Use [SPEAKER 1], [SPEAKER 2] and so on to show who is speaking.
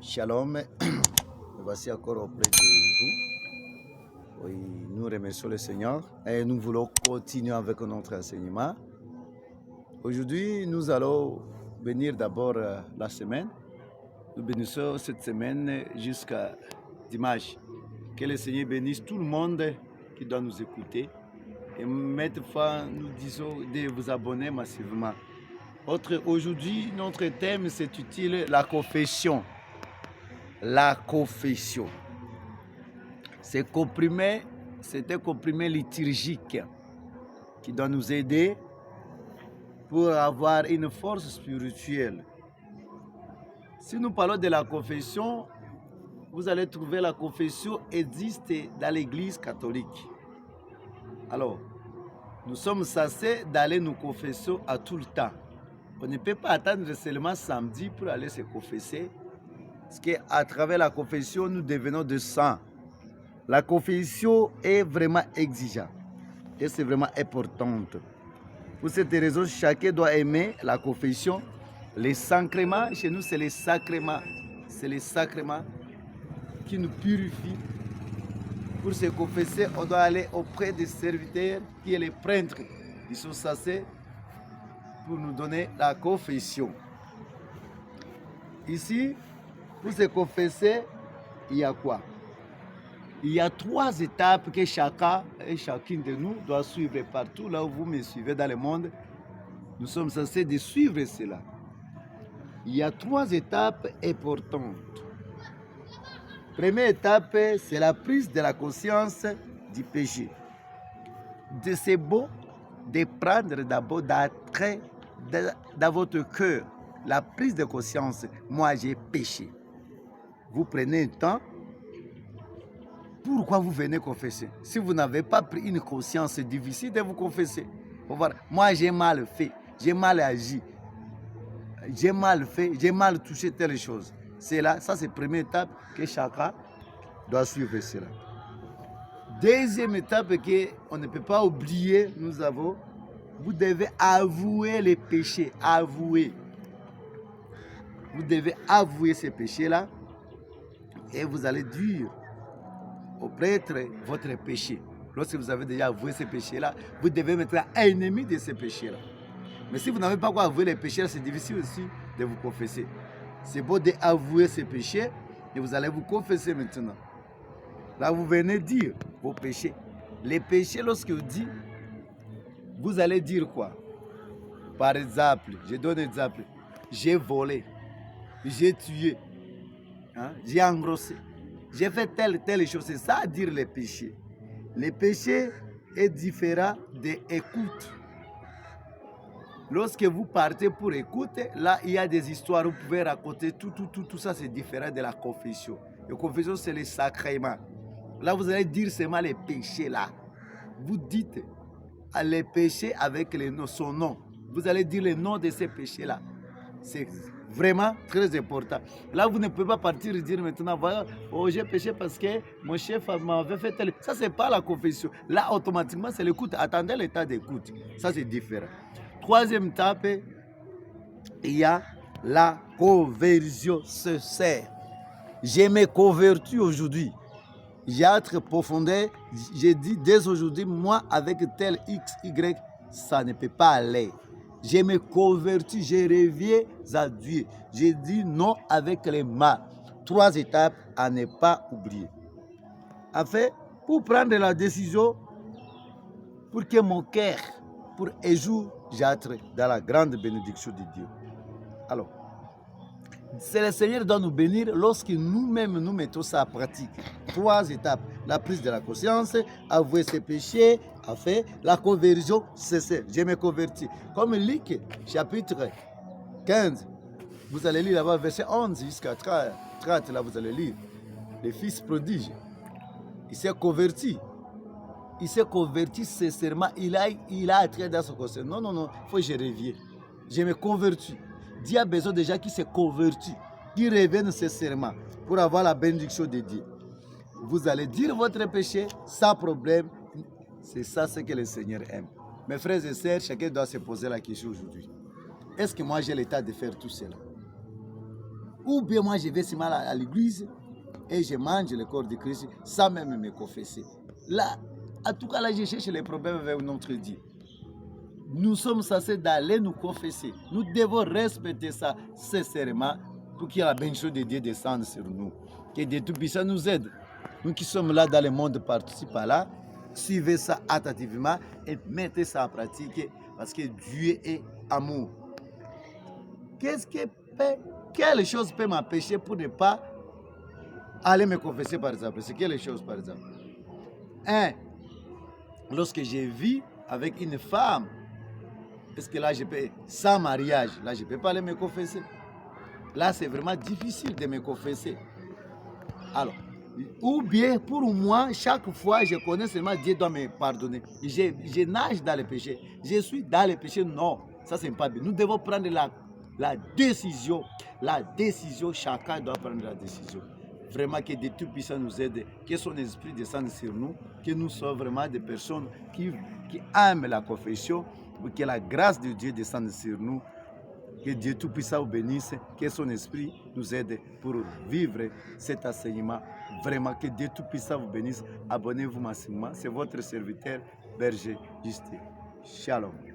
[SPEAKER 1] Shalom, voici encore auprès de vous. Oui, nous remercions le Seigneur et nous voulons continuer avec notre enseignement. Aujourd'hui, nous allons bénir d'abord la semaine. Nous bénissons cette semaine jusqu'à dimanche. Que le Seigneur bénisse tout le monde qui doit nous écouter. Et maintenant, nous disons de vous abonner massivement. Aujourd'hui, notre thème, c'est utile, la confession. La confession. C'est un comprimé liturgique qui doit nous aider pour avoir une force spirituelle. Si nous parlons de la confession, vous allez trouver la confession existe dans l'Église catholique. Alors, nous sommes censés d'aller nous confesser à tout le temps. On ne peut pas attendre seulement samedi pour aller se confesser. Parce qu'à travers la confession, nous devenons de sang. La confession est vraiment exigeante et c'est vraiment importante. Pour cette raison, chacun doit aimer la confession. Les sacrements, chez nous, c'est les sacrements. C'est les sacrements qui nous purifient. Pour se confesser, on doit aller auprès des serviteurs qui est les prêtres. Ils sont censés pour nous donner la confession. Ici, pour se confesser, il y a quoi? Il y a 3 étapes que chacun et chacune de nous doit suivre partout. Là où vous me suivez dans le monde, nous sommes censés de suivre cela. Il y a 3 étapes importantes. Première étape, c'est la prise de la conscience du péché. C'est beau de prendre d'abord d'entrer dans votre cœur la prise de conscience. Moi, j'ai péché. Vous prenez un temps. Pourquoi vous venez confesser? Si vous n'avez pas pris une conscience, c'est difficile de vous confesser. Faut voir, moi j'ai mal fait, j'ai mal agi, j'ai mal fait, j'ai mal touché telle chose. C'est là, ça c'est la première étape que chacun doit suivre cela. Deuxième étape qu'on ne peut pas oublier, vous devez avouer les péchés, avouer. Vous devez avouer ces péchés-là et vous allez dire au prêtre votre péché. Lorsque vous avez déjà avoué ces péchés-là, vous devez mettre un ennemi de ces péchés-là. Mais si vous n'avez pas quoi avouer les péchés, c'est difficile aussi de vous confesser. C'est beau d'avouer ces péchés et vous allez vous confesser maintenant. Là, vous venez dire vos péchés. Les péchés, lorsque vous dites, vous allez dire quoi? Par exemple, je donne un exemple. J'ai volé, j'ai tué, j'ai engrossé. J'ai fait telle chose, c'est ça à dire les péchés. Les péchés est différent de écoute. Lorsque vous partez pour écouter, là il y a des histoires, vous pouvez raconter tout ça, c'est différent de la confession. La confession c'est les sacrements. Là vous allez dire seulement les péchés là. Vous dites les péchés avec son nom. Vous allez dire le nom de ces péchés là. C'est vraiment très important. Là, vous ne pouvez pas partir et dire maintenant, voilà, oh, j'ai péché parce que mon chef m'avait fait tel. Ça, c'est pas la confession. Là, automatiquement, c'est l'écoute. Attendez l'état d'écoute. Ça, c'est différent. Troisième étape, il y a la conversion sincère. Je me convertis aujourd'hui. J'ai entre profondeur. J'ai dit dès aujourd'hui, moi, avec tel X, Y, ça ne peut pas aller. Je me convertis, je reviens à Dieu. Je dis non avec les mains. 3 étapes à ne pas oublier. En fait, pour prendre la décision, pour que mon cœur, pour un jour, j'entre dans la grande bénédiction de Dieu. Alors, c'est le Seigneur qui doit nous bénir lorsque nous-mêmes nous mettons ça en pratique. 3 étapes. La prise de la conscience, avouer ses péchés, fait la conversion, c'est je me convertis. Comme Luc, chapitre 15, vous allez lire là-bas, verset 11 jusqu'à 30, là vous allez lire. Le fils prodige, il s'est converti. Il s'est converti sincèrement. Il a attiré dans son conseil. Non, il faut que je revienne. Je me convertis. Dieu a besoin de gens qui se convertissent, qui reviennent sincèrement pour avoir la bénédiction de Dieu. Vous allez dire votre péché sans problème. C'est ça ce que le Seigneur aime. Mes frères et sœurs, chacun doit se poser la question aujourd'hui. Est-ce que moi j'ai l'état de faire tout cela? Ou bien moi, je vais seulement à l'église et je mange le corps de Christ sans même me confesser. Là, en tout cas, là, je cherche les problèmes avec notre Dieu. Nous sommes censés d'aller nous confesser. Nous devons respecter ça sincèrement pour que la bénédiction de Dieu descende sur nous. Que Dieu Tout-Puissant nous aide. Nous qui sommes là dans le monde par-ci par-là, suivez ça attentivement et mettez ça en pratique parce que Dieu est amour. Quelle chose peut m'empêcher pour ne pas aller me confesser par exemple? C'est quelle chose par exemple? Lorsque je vis avec une femme, parce que là, sans mariage, là, je ne peux pas aller me confesser. Là, c'est vraiment difficile de me confesser. Alors, ou bien pour moi, chaque fois, je connais seulement Dieu doit me pardonner. Je nage dans le péché. Je suis dans le péché. Non, ça, c'est pas bien. Nous devons prendre la décision. La décision, chacun doit prendre la décision. Vraiment que Dieu Tout-Puissant nous aide, que son esprit descende sur nous, que nous soyons vraiment des personnes qui aiment la confession, que la grâce de Dieu descende sur nous, que Dieu Tout-Puissant vous bénisse, que son esprit nous aide pour vivre cet enseignement. Vraiment, que Dieu Tout-Puissant vous bénisse. Abonnez-vous massivement. C'est votre serviteur, Berger Justin. Shalom.